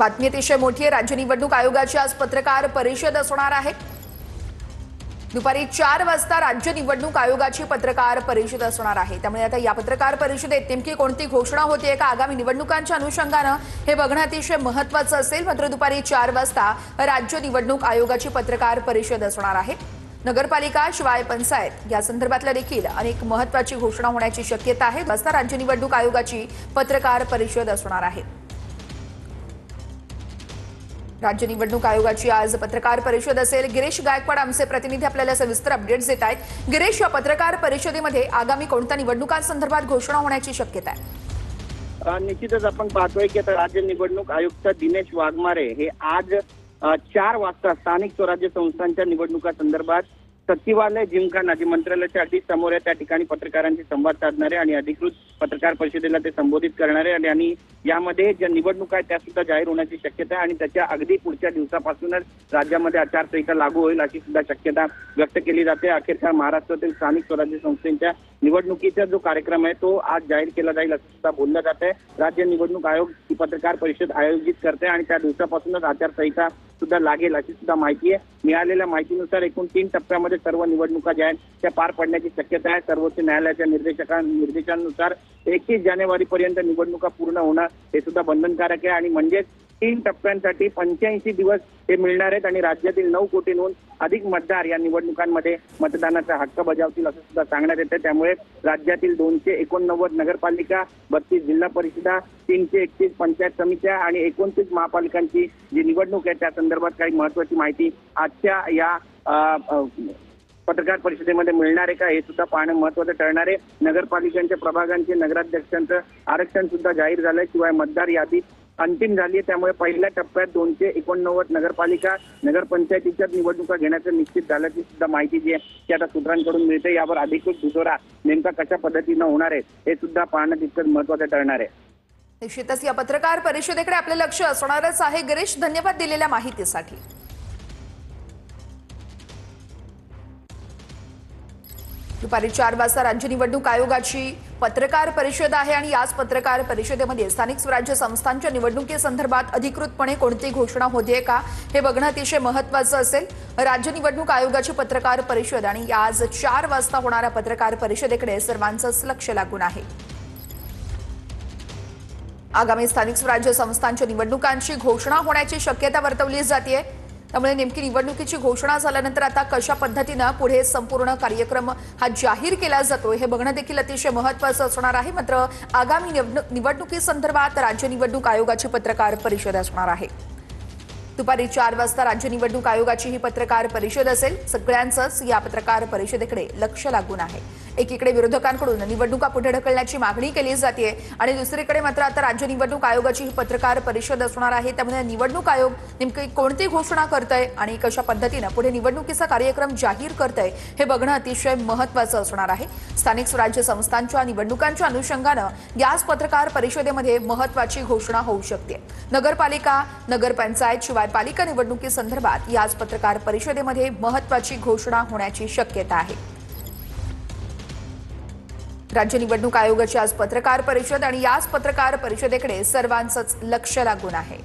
बातमी अतिशय मोठी आहे। राज्य निवडणूक आयोगाची आज पत्रकार परिषद असणार आहे। दुपारी 4 वाजता राज्य निवडणूक आयोगाची पत्रकार परिषद असणार आहे। त्यामुळे आता या पत्रकार परिषदेत नेमकी कोणती घोषणा होते का आगामी निवडणुकांच्या अनुषंगाने हे बघणं अतिशय महत्त्वाचं असेल। मात्र दुपारी 4 वाजता राज्य निवडणूक आयोगाची पत्रकार परिषद असणार आहे। नगरपालिका शिवाय पंचायत या संदर्भातल्या देखील अनेक महत्त्वाची घोषणा होण्याची शक्यता आहे। वाजता राज्य निवडणूक आयोगाची पत्रकार परिषद असणार आहे। राज्य निवडणूक आयोगाची आज पत्रकार परिषद असेल। गिरीश गायकवाड आमचे प्रतिनिधी आपल्याला सविस्तर अपडेट्स देत आहेत। गिरीश, या पत्रकार परिषदेमध्ये आगामी कोणत्या निवडणुकांसंदर्भात घोषणा होण्याची शक्यता आहे? निश्चितच आपण पाहतोय की आता राज्य निवडणूक आयुक्त दिनेश वाघमारे हे आज 4 वाजता स्थानिक स्वराज्य संस्थांच्या निवडणुका संदर्भात सचिवालय जिमखाना जी मंत्रालयाच्या अगदी समोर आहे त्या ठिकाणी पत्रकारांशी संवाद साधणारे आणि अधिकृत पत्रकार परिषदेला ते संबोधित करणारे आणि यामध्ये ज्या निवडणुका आहेत त्या सुद्धा जाहीर होण्याची शक्यता आहे आणि त्याच्या अगदी पुढच्या दिवसापासूनच राज्यामध्ये आचारसंहिता लागू होईल अशी सुद्धा शक्यता व्यक्त केली जाते। अखेरच्या महाराष्ट्रातील स्थानिक स्वराज्य संस्थांच्या निवडणुकीचा जो कार्यक्रम आहे तो आज जाहीर केला जाईल असं सुद्धा बोललं जात आहे। राज्य निवडणूक आयोग ही पत्रकार परिषद आयोजित करते आणि त्या दिवसापासूनच आचारसंहिता सुद्धा लागेल अशी सुद्धा माहिती आहे। मिळालेल्या माहितीनुसार एकूण 3 टप्प्यामध्ये सर्व निवडणुका ज्या आहेत त्या पार पडण्याची शक्यता आहे। सर्वोच्च न्यायालयाच्या निर्देशांनुसार 31 जानेवारीपर्यंत निवडणुका पूर्ण होणं हे सुद्धा बंधनकारक आहे आणि म्हणजेच 3 टप्प्यांसाठी 85 दिवस हे मिळणार आहेत आणि राज्यातील 9 कोटींहून अधिक मतदार या निवडणुकांमध्ये मतदानाचा हक्क बजावतील असं सुद्धा सांगण्यात येतं। त्यामुळे राज्यातील 289 नगरपालिका, 32 जिल्हा परिषदा, 331 पंचायत समित्या आणि 29 महापालिकांची जी निवडणूक आहे त्या संदर्भात काही महत्त्वाची माहिती आजच्या या पत्रकार परिषदेमध्ये मिळणार आहे का हे सुद्धा पाहणं महत्त्वाचं ठरणार आहे। नगरपालिकांच्या प्रभागांचे नगराध्यक्षांचं आरक्षण सुद्धा जाहीर झालंय, शिवाय मतदार यादी अंतिम झाली आहे। त्यामुळे पहिल्या टप्प्यात 289 नगरपालिका नगरपंचायतीच्या निवडणुका घेण्याचं निश्चित झाल्याची सुद्धा माहिती जी आहे ती आता सूत्रांकडून मिळते। यावर अधिकृत दुजोरा नेमका कशा पद्धतीनं होणार आहे हे सुद्धा पाहणं तितकंच महत्त्वाचं ठरणार आहे। निश्चितच या पत्रकार परिषदेकडे आपलं लक्ष असणारच आहे। गिरीश, धन्यवाद दिलेल्या माहितीसाठी। दुपारी 4 वाजता राज्य निवडणूक आयोगाची पत्रकार परिषद आहे आणि याच पत्रकार परिषदेमध्ये स्थानिक स्वराज्य संस्थांच्या निवडणुकीसंदर्भात अधिकृतपणे कोणती घोषणा होते का हे बघणं अतिशय महत्त्वाचं असेल। राज्य निवडणूक आयोगाची पत्रकार परिषद आणि आज 4 वाजता होणाऱ्या पत्रकार परिषदेकडे सर्वांचंच लक्ष लागून आहे। आगामी स्थानिक स्वराज्य संस्थांच्या निवडणुकांची घोषणा होण्याची शक्यता वर्तवली जाते। त्यामुळे नेमकी निवडणुकीची घोषणा झाल्यानंतर आता कशा पद्धतीने पुढे संपूर्ण कार्यक्रम हा जाहीर केला जातो हे बघणं देखील अतिशय महत्त्वाचं असणार आहे। मात्र आगामी निवडणुकीसंदर्भात राज्य निवडणूक आयोगाची पत्रकार परिषद असणार आहे। दुपारी 4 वाजता राज्य निवडणूक आयोगाची ही पत्रकार परिषद असेल। सगळ्यांचंच या पत्रकार परिषदेकडे लक्ष लागून आहे। एकीकडे विरोधकांकडून निवडणुका पुढे ढकलण्याची मागणी केली जाते आणि दुसरीकडे मात्र आता राज्य निवडणूक आयोगाची ही पत्रकार परिषद असणार आहे। त्यामुळे निवडणूक आयोग नेमकी कोणती घोषणा करतंय आणि कशा पद्धतीने पुढे निवडणुकीचा कार्यक्रम जाहीर करतंय हे बघणं अतिशय महत्त्वाचं असणार आहे। स्थानिक स्वराज्य संस्थांच्या निवडणुकांच्या अनुषंगाने याच पत्रकार परिषदेमध्ये महत्त्वाची घोषणा होऊ शकते। नगरपालिका, नगरपंचायत शिवाय पालिका निवडणुकीसंदर्भात याच पत्रकार परिषदेमध्ये महत्त्वाची घोषणा होण्याची शक्यता आहे। राज्य निवडणूक आयोगाची आज पत्रकार परिषद आणि याच पत्रकार परिषदेकडे सर्वांचंच लक्ष लागून आहे।